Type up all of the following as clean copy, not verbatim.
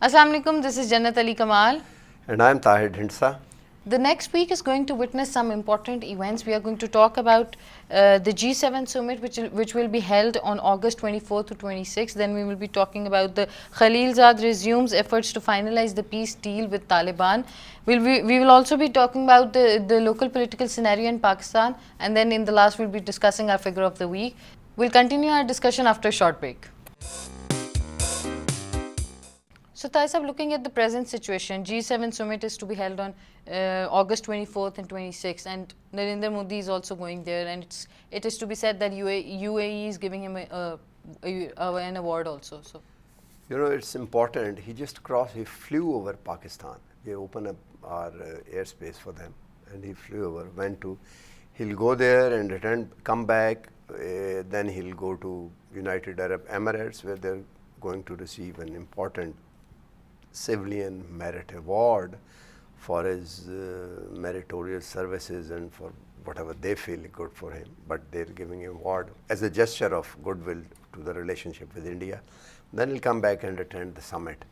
Assalamu alaikum, this is Janat Kamal. And I am Tahir Dhindsa. The next week is going to witness some important events. We are going to talk about the G7 summit, which will be held on August 24th to 26th. Then we will be talking about the Khalilzad resumes efforts to finalize the peace deal with Taliban. We will also be talking about the local political scenario in Pakistan. And then in the last, we'll be discussing our figure of the week. We'll continue our discussion after a short break. So, Tahir, looking at the present situation, G7 summit is to be held on August 24th and 26th, and Narendra Modi is also going there, and it is to be said that UAE is giving him an award also. So, you know, it's important. He flew over Pakistan. We opened up our airspace for them, and he flew over. He'll go there and return, come back. Then he'll go to United Arab Emirates, where they're going to receive an important civilian merit award for his meritorious services and for whatever they feel good for him, but they're giving him an award as a gesture of goodwill to the relationship with India. Then he'll come back and attend the summit.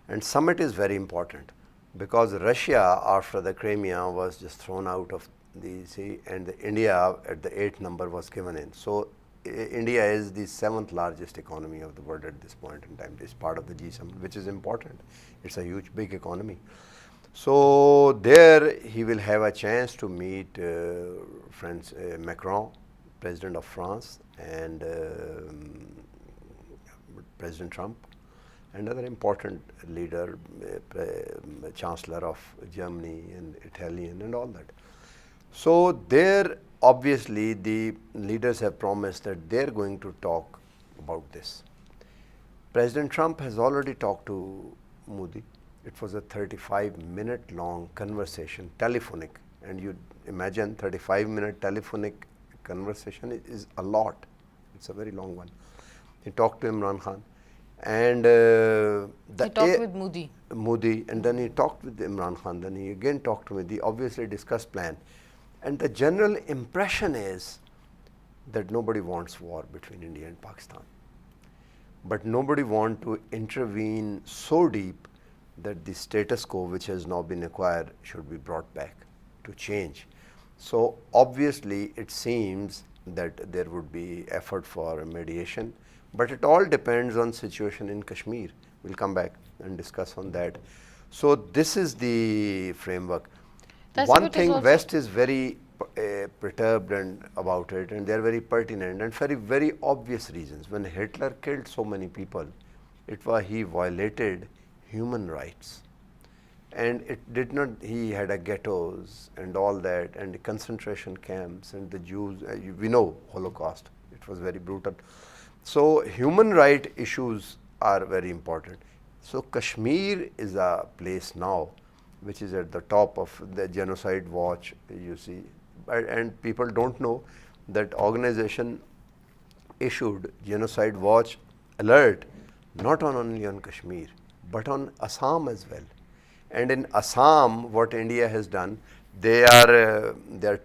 And summit is very important because Russia, after the Crimea, was just thrown out of the sea, and India at the 8th number was given in. So India is the 7th largest economy of the world at this point in time. It's part of the G7, which is important. It's a huge, big economy. So there he will have a chance to meet Macron, President of France, and President Trump, and other important leader, Chancellor of Germany and Italian and all that. So there, obviously, the leaders have promised that they're going to talk about this. President Trump has already talked to Modi. It was a 35-minute long conversation, telephonic, and you imagine 35-minute telephonic conversation is a lot. It's a very long one. He talked to Imran Khan, and he talked with Modi, and then he talked with Imran Khan. Then he again talked to Modi. Obviously, discussed plan. And the general impression is that nobody wants war between India and Pakistan. But nobody wants to intervene so deep that the status quo, which has now been acquired, should be brought back to change. So obviously, it seems that there would be effort for mediation, but it all depends on situation in Kashmir. We'll come back and discuss on that. So this is the framework. One thing, West is very perturbed about it, and they're very pertinent and very, very obvious reasons. When Hitler killed so many people, he violated human rights, and it did not. He had a ghettos and all that, and the concentration camps, and the Jews. We know Holocaust. It was very brutal. So human right issues are very important. So Kashmir is a place now which is at the top of the genocide watch, you see, and people don't know that organization issued genocide watch alert not only on Kashmir but on Assam as well. And in Assam, what India has done, they are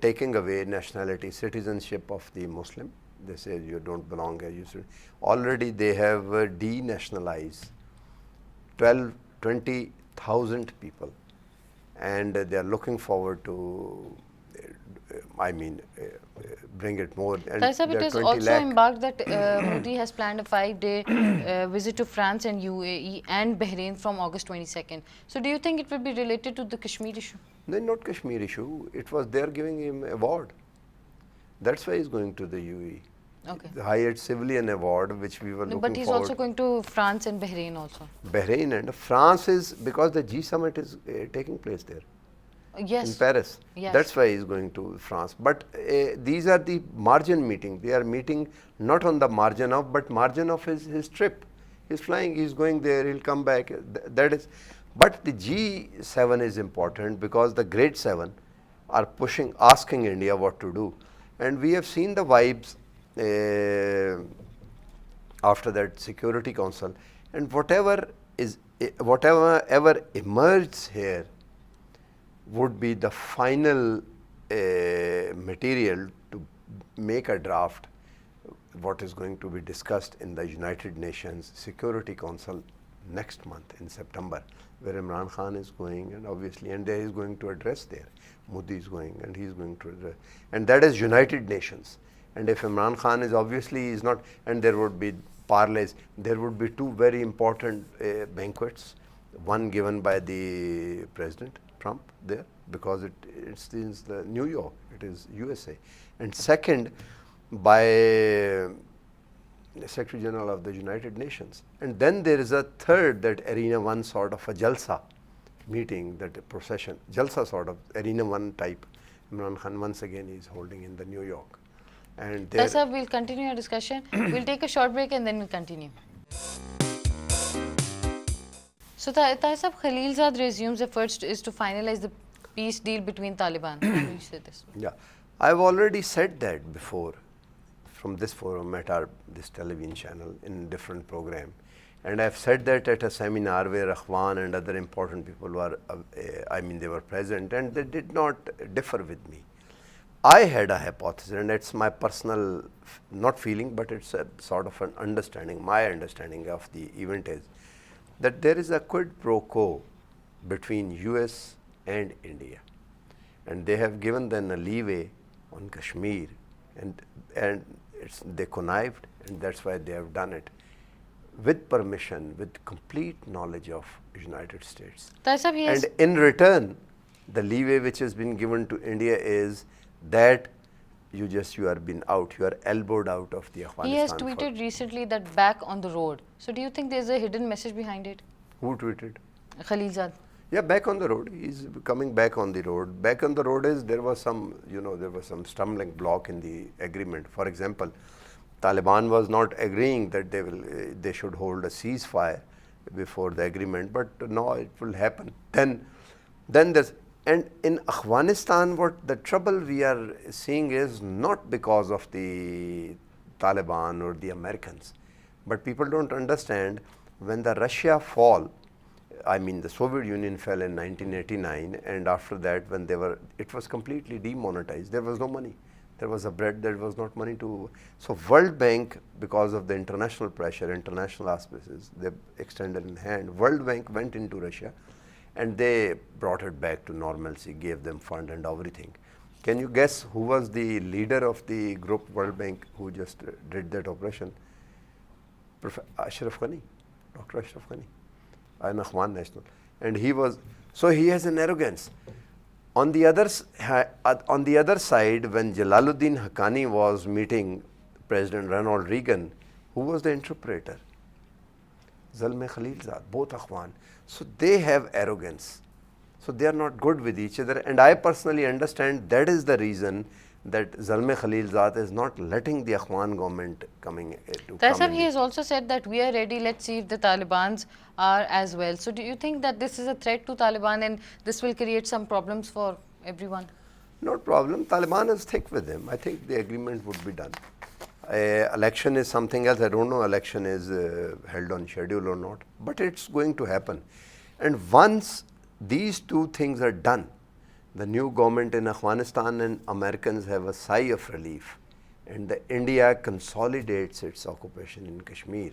taking away nationality, citizenship of the Muslim. They say you don't belong here. Already they have denationalized 20,000 people. And they are looking forward to, bring it more. And it is also embarked that Modi has planned a 5-day visit to France and UAE and Bahrain from August 22nd. So do you think it will be related to the Kashmir issue? No, not Kashmir issue. It was they're giving him an award. That's why he's going to the UAE. Okay. The highest civilian award, which we were looking forward. But he's also going to France and Bahrain also. Bahrain and France is because the G summit is taking place there. Yes. In Paris. Yes. That's why he's going to France. But these are the margin meeting. They are meeting not on the margin of, but margin of his trip. He's flying, he's going there, he'll come back. That is. But the G7 is important because the Great Seven are asking India what to do. And we have seen the vibes after that Security Council, and whatever emerges here would be the final material to make a draft what is going to be discussed in the United Nations Security Council next month in September, where Imran Khan is going, and obviously, and there he is going to address there. Modi is going, and he is going to address, and that is United Nations. And if Imran Khan is obviously is not, and there would be parlays, there would be two very important banquets, one given by the President Trump there, because it's the New York, it is USA, and second by the Secretary General of the United Nations. And then there is a third, that Arena 1 sort of a Jalsa meeting, that procession, Jalsa sort of, Arena 1 type. Imran Khan once again is holding in the New York. And there, Sir, we'll continue our discussion. We'll take a short break and then we'll continue. So, Tahir Sahab, Khalilzad resumes efforts to finalize the peace deal between Taliban. How do you say this? yeah, I've already said that before from this forum at this television channel in different program, and I've said that at a seminar where Akhwan and other important people were, they were present, and they did not differ with me. I had a hypothesis, and it's my personal, not feeling, but it's a sort of an understanding. My understanding of the event is that there is a quid pro quo between US and India, and they have given them a leeway on Kashmir, and they connived, and that's why they have done it with permission, with complete knowledge of United States. Tahir Sahab, And in return, the leeway which has been given to India is that you are been out, you are elbowed out of the Afghanistan. he has tweeted recently that back on the road. So, do you think there's a hidden message behind it? Who tweeted? Khalilzad. Yeah, back on the road. He's coming back on the road. Back on the road is there was some, there was some stumbling block in the agreement. For example, Taliban was not agreeing that they should hold a ceasefire before the agreement, but no, it will happen. Then there's, and in Afghanistan, what the trouble we are seeing is not because of the Taliban or the Americans, but people don't understand when the Russia fall. The Soviet Union fell in 1989, and after that, when it was completely demonetized. There was no money. There was a bread, there was not money to. So World Bank, because of the international pressure, international auspices, they extended a hand. World Bank went into Russia, and they brought it back to normalcy, gave them fund and everything. Can you guess who was the leader of the group World Bank who just did that operation? Ashraf Ghani, Dr. Ashraf Ghani, an Afghan national. And he has an arrogance. On the other side, when Jalaluddin Haqqani was meeting President Ronald Reagan, who was the interpreter? Zalme Khalilzad, both Akhwan. So they have arrogance. So they are not good with each other. And I personally understand that is the reason that Zalme Khalilzad is not letting the Akhwan government coming to Tahir come Sahab, in. he has also said that we are ready, let's see if the Talibans are as well. So do you think that this is a threat to Taliban and this will create some problems for everyone? No problem. Taliban is thick with him. I think the agreement would be done. Election is something else. I don't know election is held on schedule or not, but it's going to happen. And once these two things are done, the new government in Afghanistan and Americans have a sigh of relief, and India consolidates its occupation in Kashmir.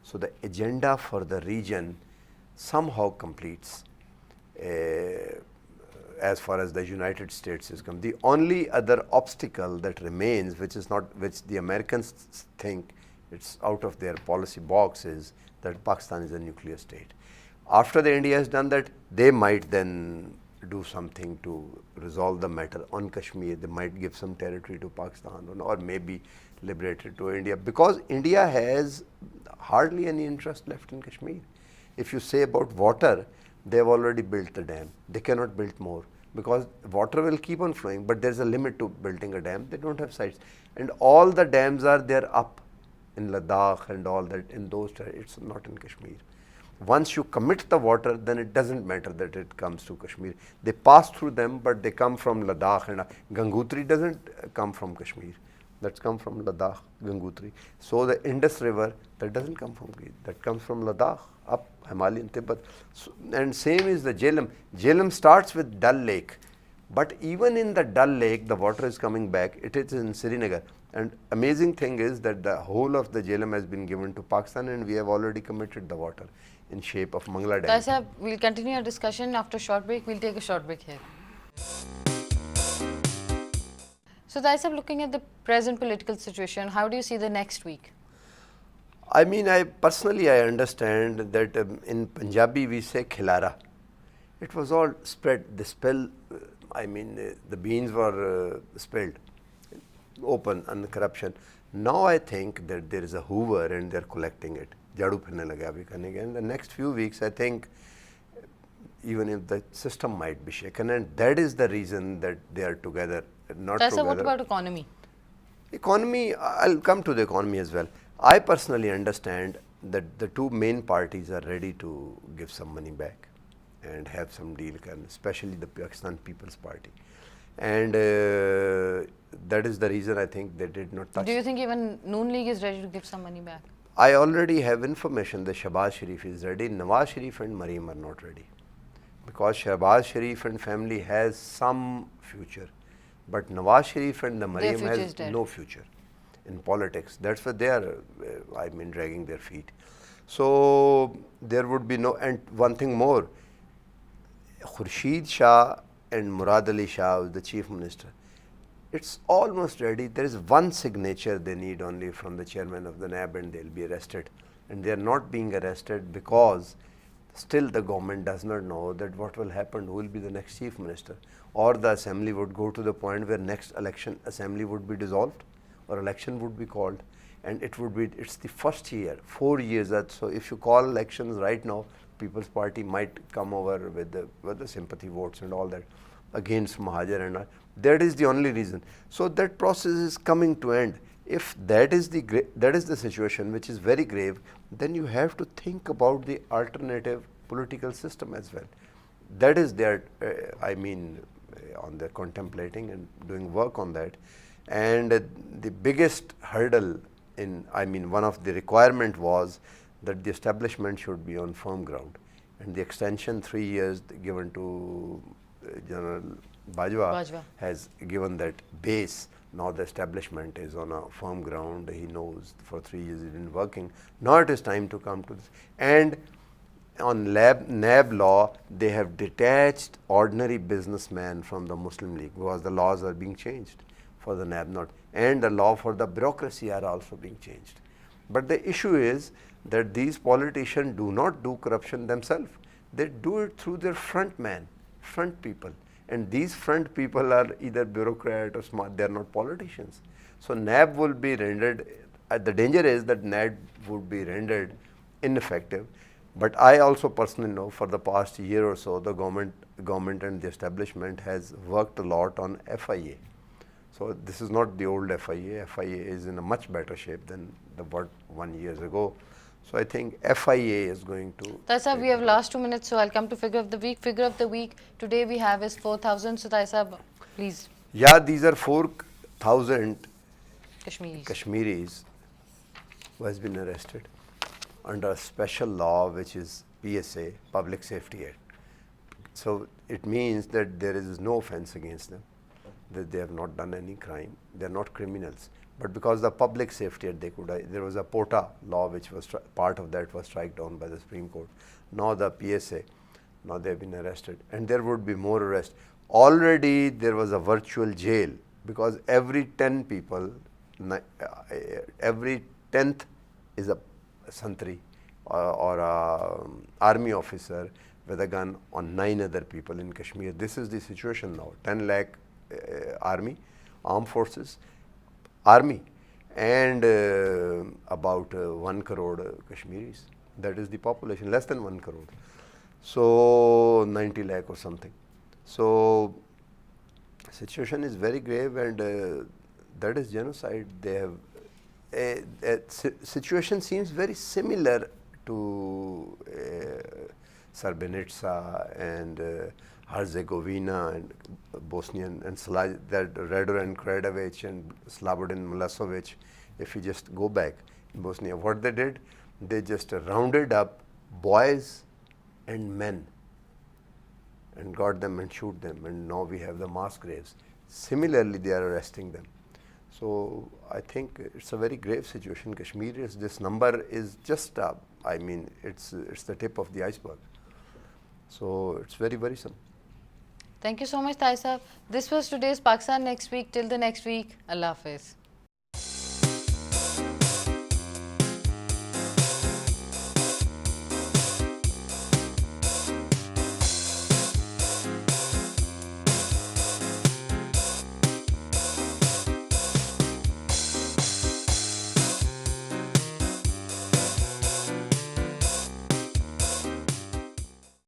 So the agenda for the region somehow completes as far as the United States is concerned. The only other obstacle that remains, which the Americans think it's out of their policy box, is that Pakistan is a nuclear state. After the India has done that, they might then do something to resolve the matter on Kashmir. They might give some territory to Pakistan or maybe liberate it to India, because India has hardly any interest left in Kashmir. If you say about water, they have already built the dam. They cannot build more because water will keep on flowing, but there is a limit to building a dam. They don't have sites. And all the dams are there up in Ladakh and all that, in those, it's not in Kashmir. Once you commit the water, then it doesn't matter that it comes to Kashmir. They pass through them, but they come from Ladakh, and Gangotri doesn't come from Kashmir. That's come from Ladakh, Gangotri. So the Indus River, that doesn't come from Kashmir. That comes from Ladakh, up Himalayan Tibet. So, and same is the Jhelum. Jhelum starts with Dal Lake. But even in the Dal Lake, the water is coming back. It is in Srinagar. And amazing thing is that the whole of the Jhelum has been given to Pakistan, and we have already committed the water in shape of Mangla Dam. Tahir Sahab, we'll continue our discussion after a short break. We'll take a short break here. So Tahir Sahab, looking at the present political situation, how do you see the next week? I mean, I personally I understand that in Punjabi we say khilara. It was all spread. The spell, the beans were spilled, open, and corruption. Now I think that there is a hoover and they're collecting it. Jadu phirne lage abhi karne ke. In the next few weeks, I think even if the system might be shaken, and that is the reason that they are together, not Tahir together. Sahab, what about economy? Economy, I'll come to the economy as well. I personally understand that the two main parties are ready to give some money back and have some deal, especially the Pakistan People's Party. And that is the reason I think they did not touch. Do you think even Noon League is ready to give some money back? I already have information that Shahbaz Sharif is ready. Nawaz Sharif and Maryam are not ready. Because Shahbaz Sharif and family has some future. But Nawaz Sharif and the Maryam has no future in politics. That's why they are, dragging their feet. So there would be no, and one thing more, Khurshid Shah and Murad Ali Shah, the chief minister, it's almost ready. There is one signature they need only from the chairman of the NAB and they'll be arrested. And they are not being arrested because still the government does not know that what will happen, who will be the next chief minister, or the assembly would go to the point where next election assembly would be dissolved or election would be called, and it's the first year, 4 years that, so if you call elections right now, People's Party might come over with the sympathy votes and all that against Mahajar and all. That is the only reason. So that process is coming to end. If that is the situation, which is very grave, then you have to think about the alternative political system as well. That is their, on their contemplating and doing work on that. And the biggest hurdle one of the requirement was that the establishment should be on firm ground. And the extension 3 years given to General Bajwa has given that base. Now the establishment is on a firm ground. He knows for 3 years he's been working. Now it is time to come to this. And on NAB law, they have detached ordinary businessmen from the Muslim League because the laws are being changed for the NAB not. And the law for the bureaucracy are also being changed. But the issue is that these politicians do not do corruption themselves. They do it through their front people. And these front people are either bureaucrat or smart, they are not politicians. So NAB will be rendered, the danger is that NAB would be rendered ineffective. But I also personally know for the past year or so, the government and the establishment has worked a lot on FIA. So this is not the old FIA. FIA is in a much better shape than what 1 year ago. So I think FIA is going to. Tahir Sahab, we have last 2 minutes, so I'll come to figure of the week. Figure of the week today we have is 4,000. So Tahir Sahab, please. Yeah, these are 4,000 Kashmiris who has been arrested under a special law which is PSA, Public Safety Act. So it means that there is no offense against them, that they have not done any crime, they are not criminals. But because the Public Safety Act, there was a POTA law which was part of that was struck down by the Supreme Court. Now the PSA, now they have been arrested, and there would be more arrests. Already there was a virtual jail because every 10 people, every 10th is a Santri or a army officer with a gun on 9 other people in Kashmir. This is the situation now. 10 lakh army, armed forces, army, and about 1 crore Kashmiris. That is the population, less than 1 crore. So 90 lakh or something. So situation is very grave, and that is genocide. They have situation seems very similar to Srebrenica and Herzegovina and Bosnian and that Radovan Karadzic and Slobodan Milosevic. If you just go back in Bosnia, what they did, they just rounded up boys and men and got them and shoot them, and now we have the mass graves. Similarly, they are arresting them. So I think it's a very grave situation. Kashmir is, this number is just, I mean, it's the tip of the iceberg. So it's very worrisome. Thank you so much, Tahir sahab. This was today's Pakistan Next Week. Till the next week, Allah Hafiz.